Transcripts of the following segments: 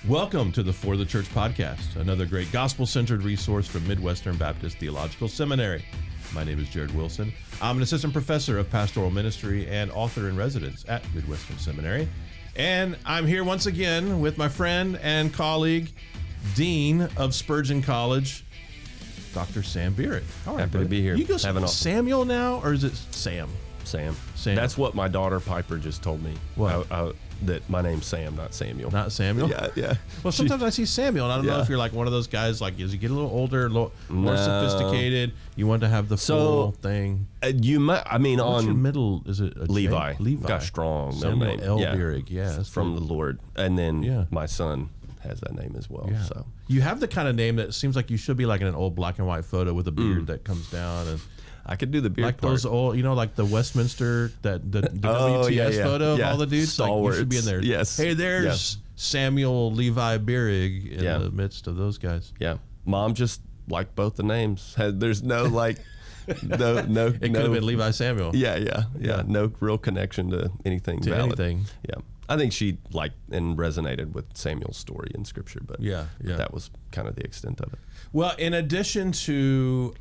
Welcome to the For the Church podcast, another great gospel-centered resource from Midwestern Baptist Theological Seminary. My name is Jared Wilson. I'm an assistant professor of pastoral ministry and author in residence at Midwestern Seminary. And I'm here once again with my friend and colleague, Dean of Spurgeon College, Dr. Sam Bierig. All right, happy to be here. You go Samuel now, or is it Sam? Sam. Sam. That's what my daughter Piper just told me. What? That my name's Sam, not Samuel. Not Samuel? Yeah. Well, sometimes I see Samuel, and I don't know if you're like one of those guys, like as you get a little older, a little more sophisticated, you want to have the full thing. You might, What's your middle? Is it Levi? Levi. Got strong. Samuel name. L. Bierig. Yeah, that's from the Lord. And then Yeah. my son has that name as well. Yeah. So you have the kind of name that seems like you should be like in an old black and white photo with a beard that comes down, and I could do the beard like part. those old, like the Westminster, the WTS photo of all the dudes. Stalwarts. Like you should be in there. Yes. Hey, there's Samuel Levi Bierig in the midst of those guys. Yeah. Mom just liked both the names. There's no like, no. It could have been Levi Samuel. Yeah. No real connection to anything valid. Anything. Yeah. I think she liked and resonated with Samuel's story in Scripture, but that was kind of the extent of it. Well, in addition to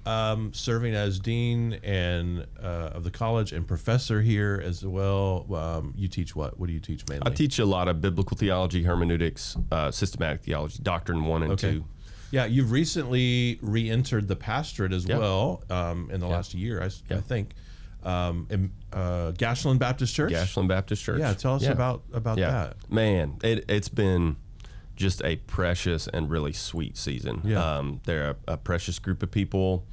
serving as dean and of the college and professor here as well, you teach what? What do you teach mainly? I teach a lot of biblical theology, hermeneutics, systematic theology, doctrine 1 and 2. Yeah, you've recently re-entered the pastorate as well in the last year, I think. In Gashland Baptist Church? Gashland Baptist Church. Yeah, tell us about that. Man, it's been just a precious and really sweet season. Yeah. They're a precious group of people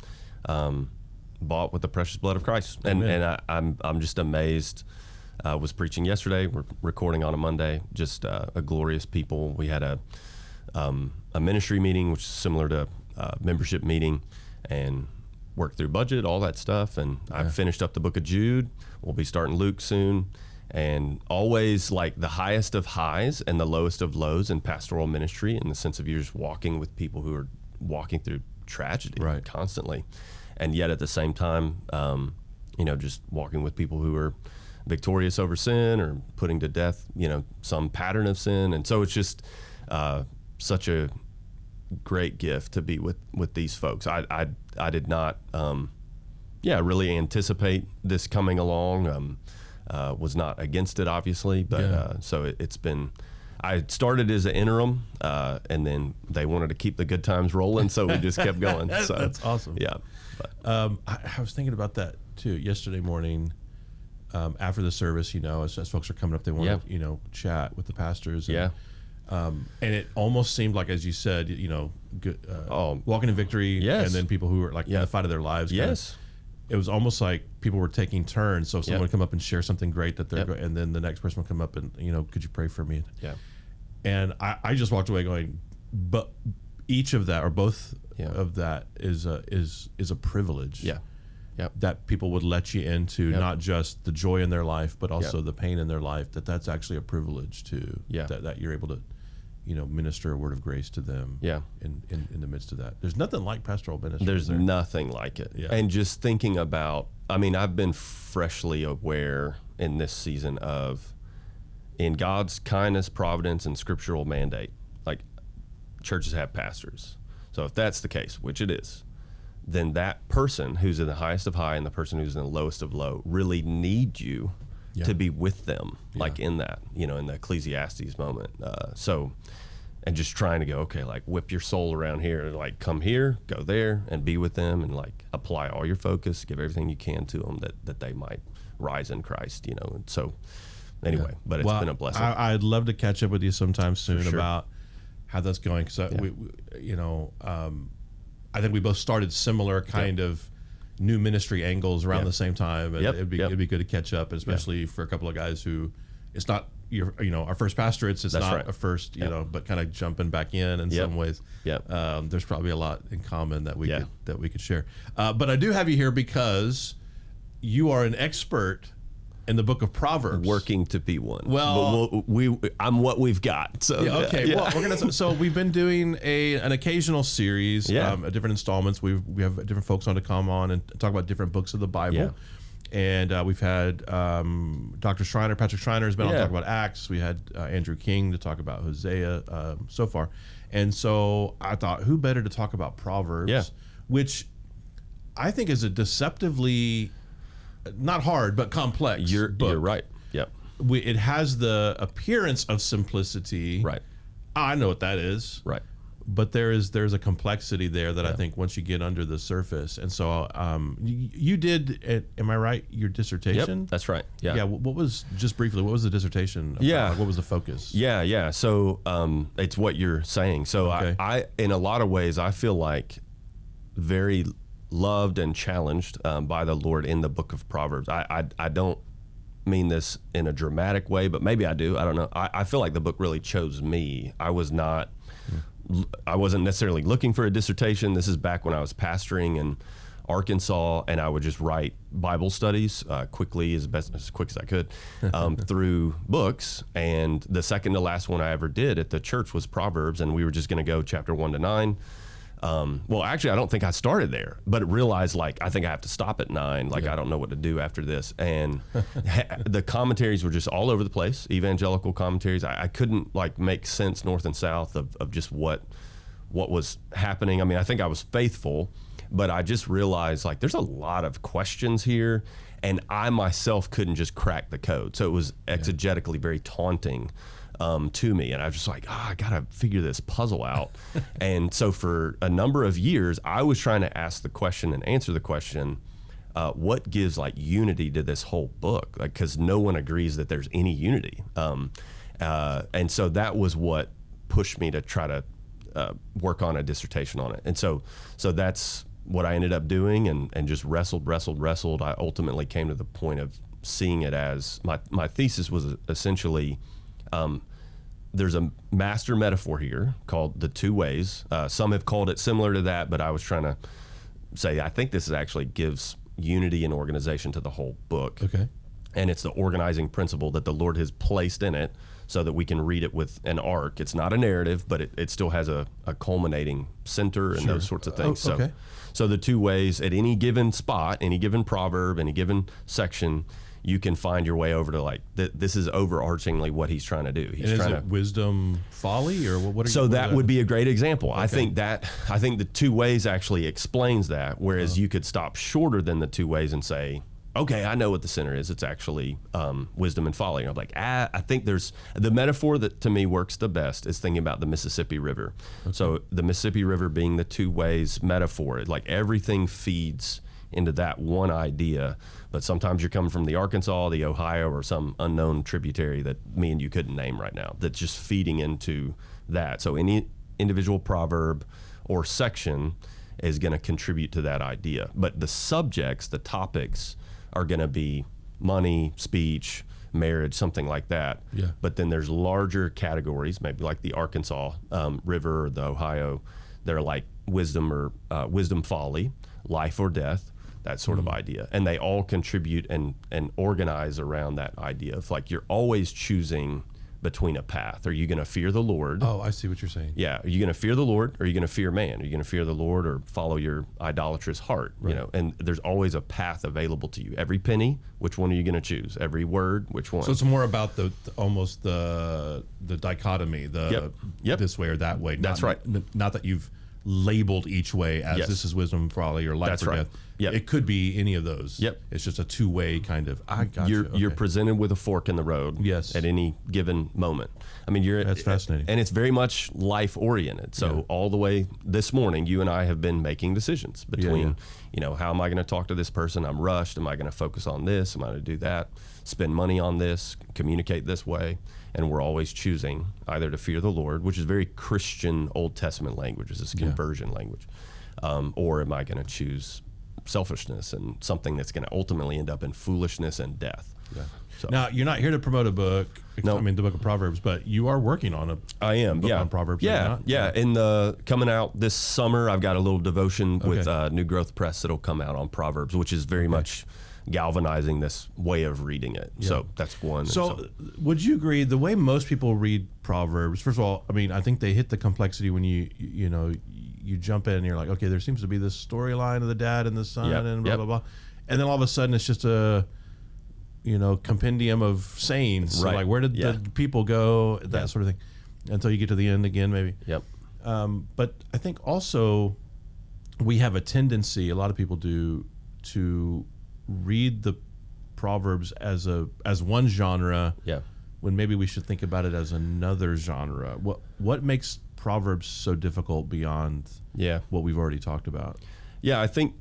bought with the precious blood of Christ. And I'm just amazed. I was preaching yesterday. We're recording on a Monday. Just a glorious people. We had a ministry meeting, which is similar to a membership meeting, and worked through budget, all that stuff. And I finished up the book of Jude. We'll be starting Luke soon. And always like the highest of highs and the lowest of lows in pastoral ministry, in the sense of you're just walking with people who are walking through tragedy constantly. And yet at the same time, just walking with people who are victorious over sin or putting to death, some pattern of sin. And so it's just such a great gift to be with these folks. I did not really anticipate this coming along. Was not against it, obviously, but so it's been. I started as an interim, and then they wanted to keep the good times rolling, so we just kept going. So that's awesome. Yeah, I was thinking about that too yesterday morning. After the service, as folks are coming up, they want to chat with the pastors. And, and it almost seemed like, as you said, good, walking in victory, and then people who were like in the fight of their lives. It was almost like people were taking turns. So someone would come up and share something great that they're, and then the next person would come up and could you pray for me? Yeah. And I just walked away going, but each of that or both of that is a privilege. Yeah. Yep. That people would let you into not just the joy in their life, but also the pain in their life. That's actually a privilege too. Yeah. That you're able to, minister a word of grace to them. Yeah. In the midst of that, there's nothing like pastoral ministry. There's nothing like it. Yeah. And just thinking about, I've been freshly aware in this season of, in God's kindness, providence, and scriptural mandate, like churches have pastors. So if that's the case, which it is, then that person who's in the highest of high and the person who's in the lowest of low really need you to be with them, like in that, in the Ecclesiastes moment. And just trying to go, okay, like whip your soul around here, like come here, go there, and be with them, and like apply all your focus, give everything you can to them that they might rise in Christ, And so anyway, but it's been a blessing. I'd love to catch up with you sometime soon about how that's going, because I think we both started similar kind of new ministry angles around the same time, and it'd be good to catch up, especially for a couple of guys who it's not our first pastorates. It's not a first, but kind of jumping back in some ways. There's probably a lot in common that we could share. But I do have you here because you are an expert in the book of Proverbs, working to be one. Well, I'm what we've got. So well, we're gonna. So we've been doing an occasional series, different installments. We have different folks on to come on and talk about different books of the Bible. And we've had Patrick Schreiner has been on to talk about Acts. We had Andrew King to talk about Hosea so far. And so I thought, who better to talk about Proverbs, which I think is a deceptively, not hard, but complex book. You're right. Yep. It has the appearance of simplicity. Right. I know what that is. Right. But there's a complexity there that I think once you get under the surface. And so you did, am I right, your dissertation? Yep, that's right. Yeah. Yeah. What was, just briefly, what was the dissertation about? Yeah. Like, what was the focus? Yeah. So it's what you're saying. So I in a lot of ways, I feel like very loved and challenged by the Lord in the book of Proverbs. I don't mean this in a dramatic way, but maybe I do. I don't know. I feel like the book really chose me. I wasn't necessarily looking for a dissertation. This is back when I was pastoring in Arkansas, and I would just write Bible studies quickly, as quick as I could, through books. And the second to last one I ever did at the church was Proverbs, and we were just going to go chapter 1 to 9. Well, actually, I don't think I started there, but realized, like, I think I have to stop at 9. Like, I don't know what to do after this. And the commentaries were just all over the place, evangelical commentaries. I couldn't, like, make sense north and south of just what was happening. I mean, I think I was faithful, but I just realized, like, there's a lot of questions here, and I myself couldn't just crack the code. So it was exegetically very taunting to me, and I was just like, I gotta figure this puzzle out. And so for a number of years, I was trying to ask the question and answer the question, what gives, like, unity to this whole book? Like, because no one agrees that there's any unity. And so that was what pushed me to try to work on a dissertation on it. And so that's what I ended up doing, and just wrestled. I ultimately came to the point of seeing it as my thesis was essentially, there's a master metaphor here called the two ways. Some have called it similar to that, but I was trying to say, I think this actually gives unity and organization to the whole book. Okay. And it's the organizing principle that the Lord has placed in it so that we can read it with an arc. It's not a narrative, but it still has a culminating center and those sorts of things. Okay. So the two ways at any given spot, any given proverb, any given section, you can find your way over to, like, this is overarchingly what he's trying to do. He's and trying is it wisdom folly, or what? So that would be a great example. Okay. I think the two ways actually explains that. Whereas you could stop shorter than the two ways and say, okay, I know what the center is. It's actually wisdom and folly. And I'm like, I think there's the metaphor that to me works the best is thinking about the Mississippi River. Okay. So the Mississippi River being the two ways metaphor, like everything feeds into that one idea, but sometimes you're coming from the Arkansas, the Ohio, or some unknown tributary that me and you couldn't name right now, that's just feeding into that. So any individual proverb or section is going to contribute to that idea, but the subjects, the topics, are going to be money, speech, marriage, something like that. Yeah. But then there's larger categories, maybe like the Arkansas River or the Ohio, that are like wisdom or wisdom folly, life or death, that sort of idea. And they all contribute and organize around that idea of, like, you're always choosing between a path. Are you going to fear the Lord? Oh, I see what you're saying. Yeah. Are you going to fear the Lord, or are you going to fear man? Are you going to fear the Lord or follow your idolatrous heart? Right. You know, and there's always a path available to you. Every penny, which one are you going to choose? Every word, which one? So it's more about almost the dichotomy, this way or that way. That's right. Not that you've labeled each way as this is wisdom, folly, or life or death. Yep. It could be any of those. Yep. It's just a two-way kind of. I got you. You're presented with a fork in the road. Yes. At any given moment. I mean, that's fascinating, and it's very much life oriented. So all the way this morning, you and I have been making decisions between, you know, how am I going to talk to this person? I'm rushed. Am I going to focus on this? Am I going to do that? Spend money on this? Communicate this way? And we're always choosing either to fear the Lord, which is very Christian Old Testament language, is this conversion language, or am I going to choose selfishness and something that's going to ultimately end up in foolishness and death? Yeah. So. Now, you're not here to promote a book. No. I mean, the book of Proverbs, but you are working on a book on Proverbs. Yeah. In the coming out this summer, I've got a little devotion with New Growth Press that'll come out on Proverbs, which is very much galvanizing this way of reading it. Yeah. So that's one. So would you agree the way most people read Proverbs, first of all, I mean, I think they hit the complexity when you jump in and you're like, okay, there seems to be this storyline of the dad and the son and blah, blah, blah. and then all of a sudden it's just a compendium of sayings. So like, where did the people go? That sort of thing, until you get to the end again, maybe. Yep. But I think also we have a tendency, a lot of people do, to read the Proverbs as one genre. Yeah. When maybe we should think about it as another genre. What makes Proverbs so difficult beyond what we've already talked about? Yeah, I think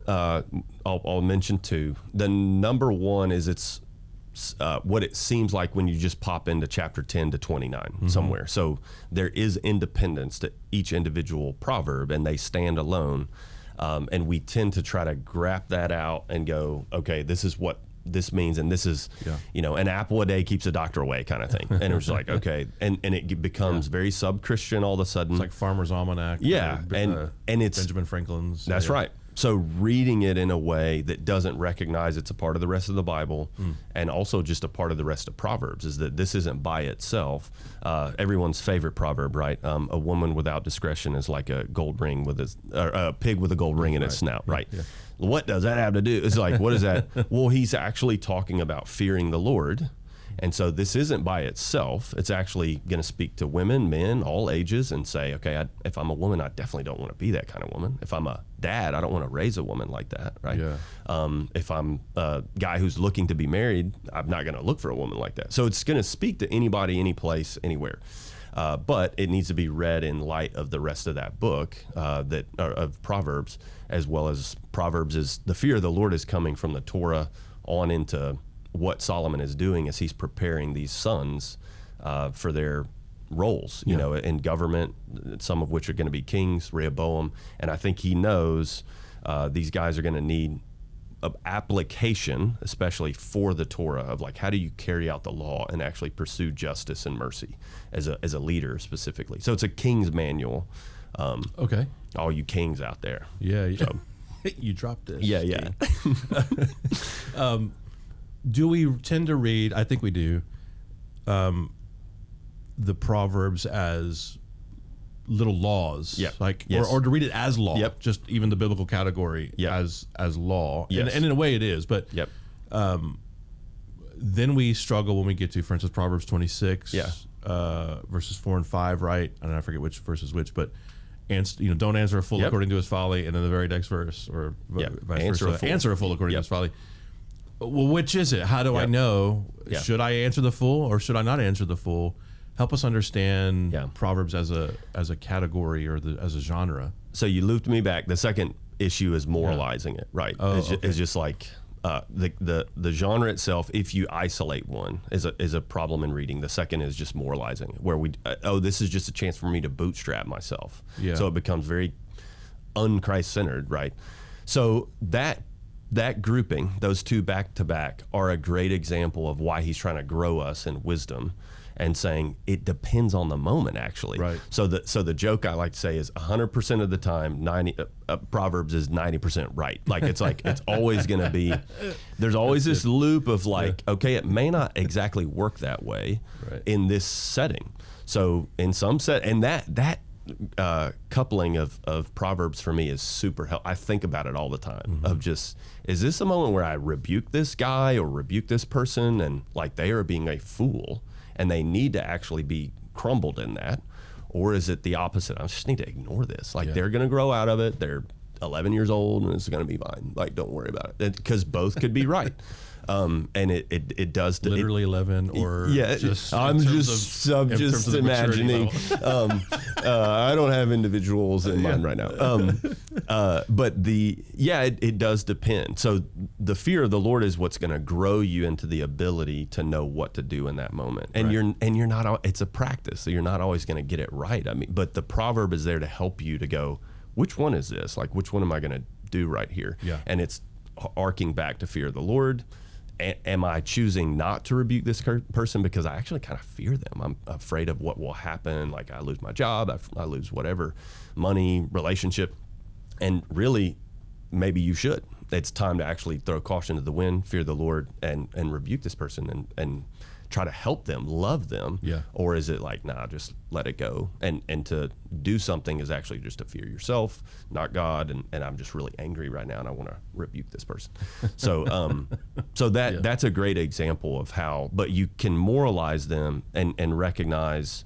I'll mention two. The number one is it's what it seems like when you just pop into chapter 10 to 29 somewhere. So there is independence to each individual proverb, and they stand alone. And we tend to try to grab that out and go, okay, this is what this means, and this is, an apple a day keeps a doctor away kind of thing. And it was like, okay, and it becomes very sub-Christian all of a sudden. It's like Farmer's Almanac. Yeah, and it's Benjamin Franklin's. That's right. So reading it in a way that doesn't recognize it's a part of the rest of the Bible, and also just a part of the rest of Proverbs, is that this isn't by itself. Everyone's favorite proverb, right? A woman without discretion is like a gold ring a pig with a gold ring in its snout, right? Yeah. What does that have to do? It's like, what is that? Well, he's actually talking about fearing the Lord. And so this isn't by itself. It's actually going to speak to women, men, all ages, and say, okay, if I'm a woman, I definitely don't want to be that kind of woman. If I'm a dad, I don't want to raise a woman like that, right? Yeah. If I'm a guy who's looking to be married, I'm not going to look for a woman like that. So it's going to speak to anybody, any place, anywhere. But it needs to be read in light of the rest of that book of Proverbs, as well as Proverbs is the fear of the Lord is coming from the Torah on into what Solomon is doing as he's preparing these sons for their roles, in government, some of which are going to be kings, Rehoboam. And I think he knows these guys are going to need application, especially for the Torah, of like, how do you carry out the law and actually pursue justice and mercy as a leader specifically. So it's a king's manual. Okay. All you kings out there. Yeah. So, you dropped it. Yeah. Do we tend to read, I think we do, the Proverbs as little laws? Yeah. Or to read it as law, Yep. just even the biblical category as law. Yes. And in a way it is, but Yep. Then we struggle when we get to, for instance, Proverbs 26, verses 4 and 5, right? I forget which verse is which, but don't answer a fool according to his folly, and then the very next verse, or vice versa, answer a fool according to his folly. Well, which is it? How do I know? Should I answer the fool or should I not answer the fool? Help us understand Proverbs as a category or as a genre. So you looped me back. The second issue is moralizing it, right? It's just like the genre itself. If you isolate one, is a problem in reading. The second is just moralizing it, where this is just a chance for me to bootstrap myself. Yeah. So it becomes very un-Christ-centered, right? So that grouping, those two back to back, are a great example of why he's trying to grow us in wisdom and saying it depends on the moment, actually. Right. So the joke I like to say is 100% of the time, Proverbs is 90% right. It's always going to be, there's always this loop of okay, it may not exactly work that way in this setting. So in some and that coupling of Proverbs for me is super helpful. I think about it all the time of just, is this a moment where I rebuke this guy or rebuke this person and they are being a fool and they need to actually be crumbled in that? Or is it the opposite? I just need to ignore this. They're going to grow out of it. They're 11 years old and it's going to be fine. Don't worry about it. Because both could be right. And it does literally 11 or I'm just imagining. I don't have individuals in mind right now. But it does depend. So the fear of the Lord is what's going to grow you into the ability to know what to do in that moment. And you're not. It's a practice. So you're not always going to get it right. But the proverb is there to help you to go, which one is this? Which one am I going to do right here? Yeah. And it's arcing back to fear of the Lord. Am I choosing not to rebuke this person because I actually kind of fear them? I'm afraid of what will happen. I lose my job, I lose whatever, money, relationship. And really, maybe you should. It's time to actually throw caution to the wind, fear the Lord, and rebuke this person and try to help them, love them? Yeah. Or is it like, nah, just let it go? And to do something is actually just to fear yourself, not God. And I'm just really angry right now and I want to rebuke this person. So, that's a great example of how, but you can moralize them and recognize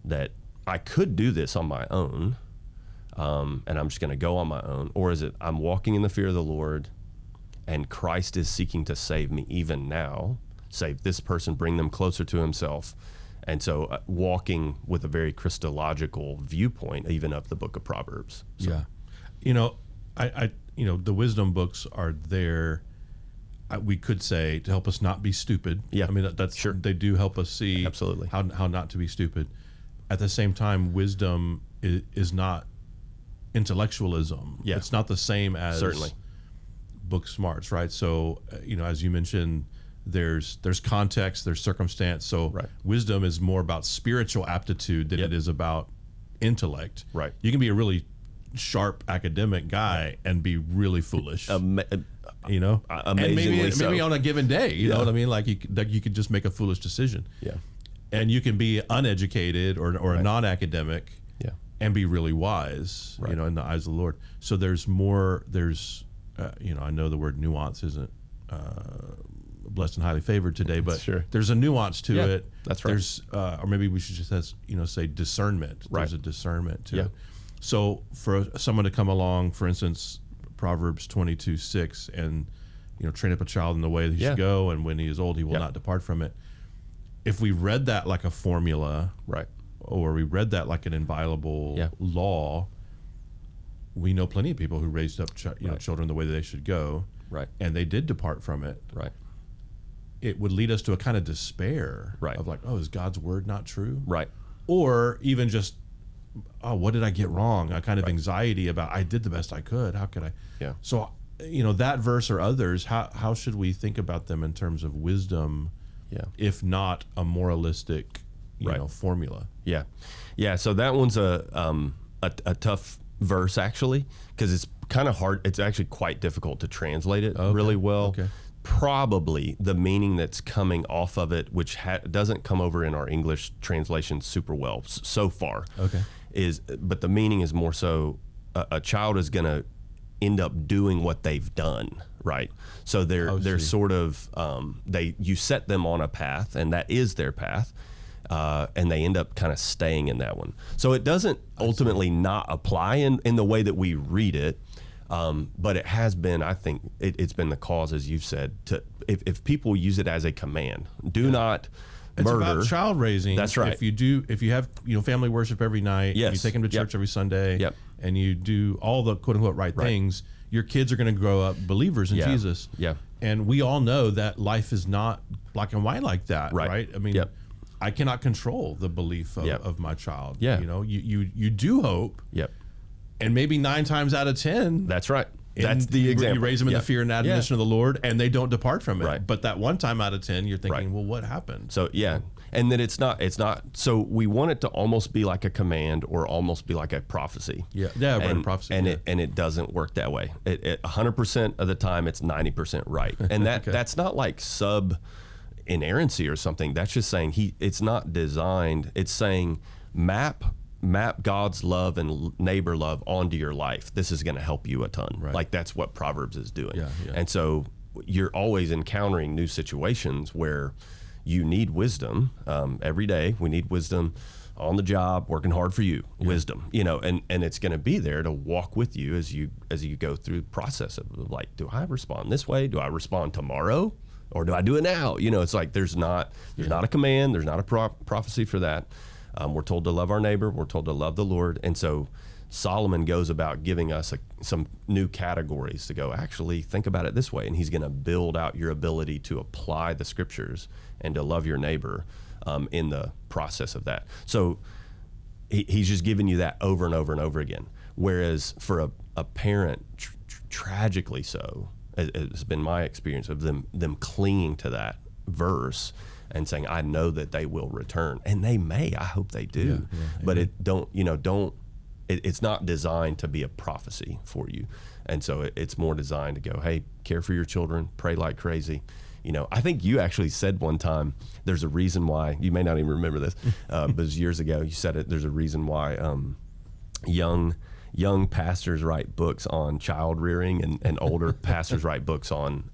that I could do this on my own. And I'm just going to go on my own. Or is it, I'm walking in the fear of the Lord and Christ is seeking to save me even now, save this person, bring them closer to himself. And so walking with a very Christological viewpoint, even of the book of Proverbs. So. Yeah. I the wisdom books are there, we could say, to help us not be stupid. Yeah. I mean, that's sure. They do help us see absolutely how not to be stupid. At the same time, wisdom is not intellectualism. Yeah. It's not the same as certainly book smarts, right? So, as you mentioned, there's context, there's circumstance. So right. wisdom is more about spiritual aptitude than it is about intellect. Right. You can be a really sharp academic guy and be really foolish. Amazingly and maybe on a given day, you know what I mean? Like you could just make a foolish decision. Yeah. And you can be uneducated or right. a non-academic and be really wise, right. In the eyes of the Lord. So there's more, I know the word nuance isn't blessed and highly favored today, but sure. there's a nuance to it. That's right. There's, or maybe we should just say discernment. Right. There's a discernment to it. So for someone to come along, for instance, Proverbs 22:6, and train up a child in the way that he should go, and when he is old, he will not depart from it. If we read that like a formula, right, or we read that like an inviolable law, we know plenty of people who raised up children the way that they should go, right, and they did depart from it. Right. It would lead us to a kind of despair, right, of like, oh, is God's word not true? Right. Or even just, oh, what did I get wrong? A kind of anxiety about, I did the best I could. How could I? Yeah. So, that verse or others, how should we think about them in terms of wisdom? Yeah. If not a moralistic, formula. Yeah. Yeah. So that one's a tough verse actually, because it's kind of hard. It's actually quite difficult to translate it really well. Okay. Probably the meaning that's coming off of it, which doesn't come over in our English translation super well so far. Okay. But the meaning is more so a child is going to end up doing what they've done, right? So they're sort of you set them on a path, and that is their path, and they end up kind of staying in that one. So it doesn't ultimately not apply in the way that we read it, but it has been, I think, it's been the cause, as you've said, to if people use it as a command, do not murder. It's about child raising. That's right. If you have family worship every night, you take them to church every Sunday, and you do all the quote unquote right things, your kids are going to grow up believers in Jesus. Yeah. And we all know that life is not black and white like that, right? I mean, I cannot control the belief of my child. Yeah. You do hope. Yep. And maybe 9 times out of 10. That's right. That's the example. You raise them in the fear and admonition of the Lord, and they don't depart from it. Right. But that 1 time out of 10, you're thinking, well, what happened? So and then it's not. So we want it to almost be like a command or almost be like a prophecy. And prophecy. And it doesn't work that way. 100% of the time, it's 90% right. And that's not like inerrancy or something. That's just saying it's not designed. It's saying map God's love and neighbor love onto your life. This is going to help you a ton. Right. Like that's what Proverbs is doing. And so you're always encountering new situations where you need wisdom. Every day we need wisdom on the job, working hard for you, wisdom, and it's going to be there to walk with you as you go through the process of like, do I respond this way? Do I respond tomorrow? Or do I do it now? It's like there's not a command, there's not a prophecy for that. We're told to love our neighbor. We're told to love the Lord. And so Solomon goes about giving us some new categories to go, actually, think about it this way. And he's going to build out your ability to apply the scriptures and to love your neighbor in the process of that. So he's just giving you that over and over and over again. Whereas for a parent, tragically so, it's been my experience of them clinging to that verse and saying, I know that they will return, and they may. I hope they do, but it's not designed to be a prophecy for you, and so it's more designed to go, hey, care for your children, pray like crazy, I think you actually said one time, there's a reason why, you may not even remember this, but it was years ago, you said it, there's a reason why young pastors write books on child rearing and older pastors write books on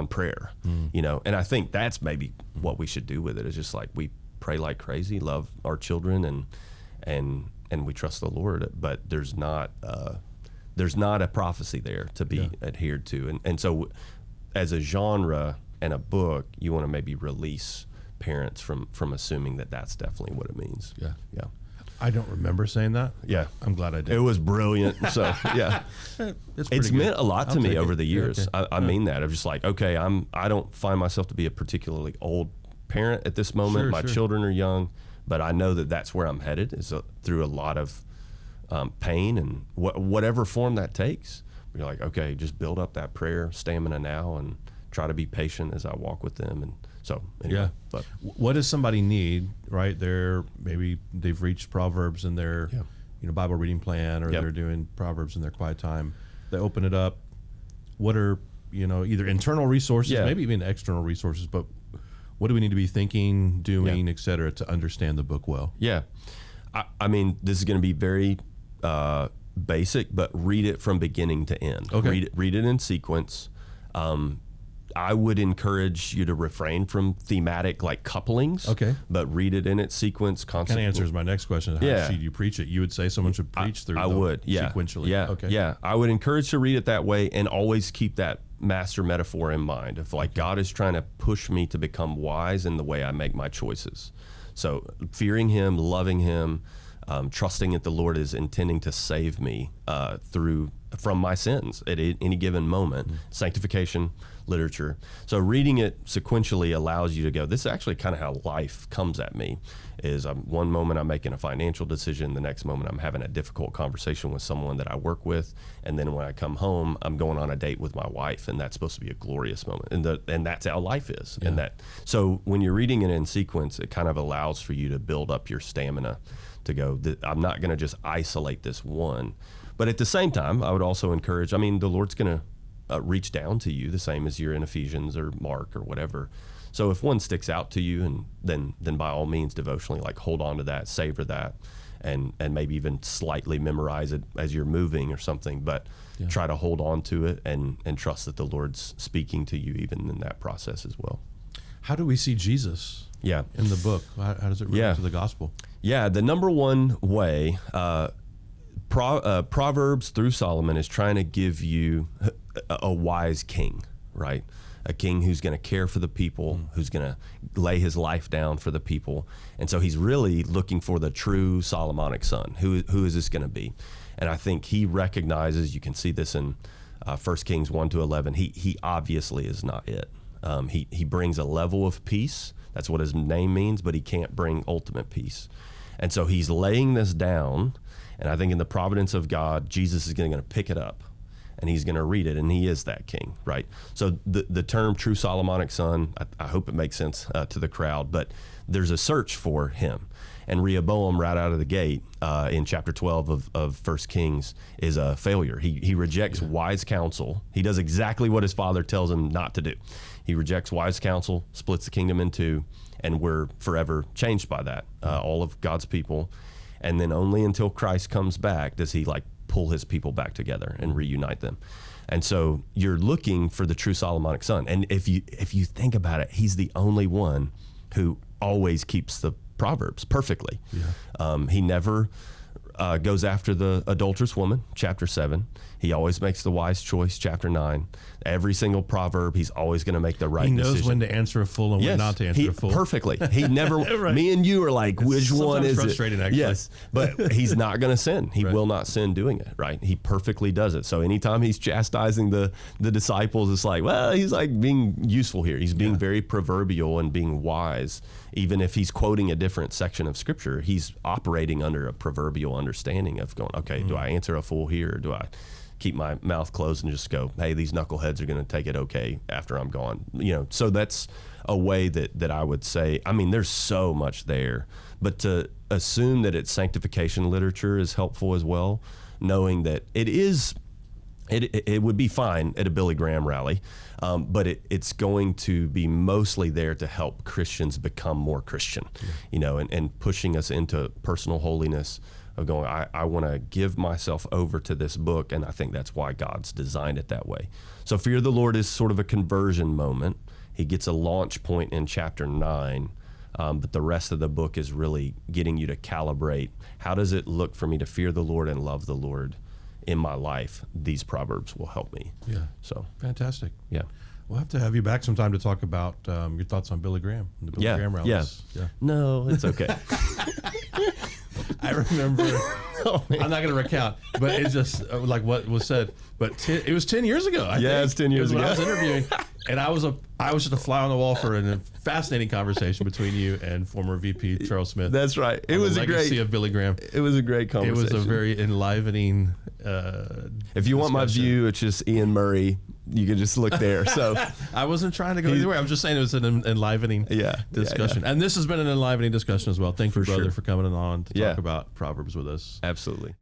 prayer, and I think that's maybe what we should do with it, is just like we pray like crazy, love our children, and we trust the Lord, but there's not a prophecy there to be adhered to. And so as a genre and a book, you want to maybe release parents from assuming that that's definitely what it means. Yeah. Yeah. I don't remember saying that. Yeah. I'm glad I did. It was brilliant. So, yeah. It's meant a lot to me over the years. Yeah, okay. I mean that. I'm just like, okay, I don't find myself to be a particularly old parent at this moment. My children are young, but I know that that's where I'm headed, is through a lot of pain and whatever form that takes. You're like, okay, just build up that prayer stamina now and try to be patient as I walk with them. And so, anyway, but what does somebody need, right? Maybe they've reached Proverbs in their Bible reading plan, or they're doing Proverbs in their quiet time. They open it up. What are, either internal resources, maybe even external resources, but what do we need to be thinking, doing, et cetera, to understand the book well? Yeah. I mean, this is going to be very basic, but read it from beginning to end. Okay. Read it in sequence. I would encourage you to refrain from thematic couplings. Okay. But read it in its sequence constantly. Kind of answers my next question. How should you preach it? You would say someone should preach through sequentially. Yeah. Okay. Yeah. I would encourage to read it that way, and always keep that master metaphor in mind of God is trying to push me to become wise in the way I make my choices. So fearing him, loving him, trusting that the Lord is intending to save me from my sins at any given moment. Sanctification literature. So reading it sequentially allows you to go, this is actually kind of how life comes at me. Is one moment I'm making a financial decision, the next moment I'm having a difficult conversation with someone that I work with, and then when I come home, I'm going on a date with my wife, and that's supposed to be a glorious moment, and that's how life is. Yeah. And so when you're reading it in sequence, it kind of allows for you to build up your stamina to go, I'm not going to just isolate this one. But at the same time, I would also encourage, the Lord's going to reach down to you the same as you're in Ephesians or Mark or whatever. So if one sticks out to you, and then by all means devotionally, hold on to that, savor that, and maybe even slightly memorize it as you're moving or something, but try to hold on to it and trust that the Lord's speaking to you even in that process as well. How do we see Jesus in the book? How does it relate to the gospel? Yeah, the number one way, Proverbs through Solomon is trying to give you a wise king, right? A king who's going to care for the people, who's going to lay his life down for the people. And so he's really looking for the true Solomonic son. Who is this going to be? And I think he recognizes, you can see this in 1 Kings 1-11, he obviously is not it. He brings a level of peace. That's what his name means, but he can't bring ultimate peace. And so he's laying this down, and I think in the providence of God, Jesus is going to pick it up, and he's going to read it, and he is that king, right? So the term true Solomonic son, I hope it makes sense to the crowd, but there's a search for him. And Rehoboam, right out of the gate, in chapter 12 of 1 Kings, is a failure. He rejects wise counsel. He does exactly what his father tells him not to do. He rejects wise counsel, splits the kingdom in two, and we're forever changed by that, all of God's people. And then only until Christ comes back does he pull his people back together and reunite them. And so you're looking for the true Solomonic son. And if you think about it, he's the only one who always keeps the Proverbs perfectly. He never goes after the adulterous woman, chapter 7. He always makes the wise choice, chapter 9. Every single proverb, he's always going to make the right decision. He knows when to answer a fool and when not to answer a fool. Perfectly. He never, right. Me and you are like, which one is frustrating, actually. Yes, but he's not going to sin. He will not sin doing it, right? He perfectly does it. So anytime he's chastising the disciples, it's like, well, he's being useful here. He's being very proverbial and being wise. Even if he's quoting a different section of Scripture, he's operating under a proverbial understanding of going, okay, do I answer a fool here, or do I keep my mouth closed and just go, hey, these knuckleheads are going to take it okay after I'm gone? So that's a way that I would say, there's so much there, but to assume that it's sanctification literature is helpful as well, knowing that it is It would be fine at a Billy Graham rally, but it's going to be mostly there to help Christians become more Christian, and pushing us into personal holiness of going, I want to give myself over to this book, and I think that's why God's designed it that way. So Fear of the Lord is sort of a conversion moment. He gets a launch point in chapter 9, but the rest of the book is really getting you to calibrate, how does it look for me to fear the Lord and love the Lord in my life? These Proverbs will help me. Yeah. So fantastic. Yeah. We'll have to have you back sometime to talk about your thoughts on Billy Graham and the Billy Graham rallies. Yeah. No, it's okay. I remember, I'm not going to recount, but it's just like what was said. But it was 10 years ago. I think. It's 10 years ago. When I was interviewing, and I was just a fly on the wall for a fascinating conversation between you and former VP Charles Smith. That's right. It was a legacy of Billy Graham. It was a great conversation. It was a very enlivening. If you want my view, it's just Ian Murray. You can just look there. So I wasn't trying to go either way. I was just saying it was an enlivening discussion. And this has been an enlivening discussion as well. Thank you, brother, for coming on to talk about Proverbs with us. Absolutely.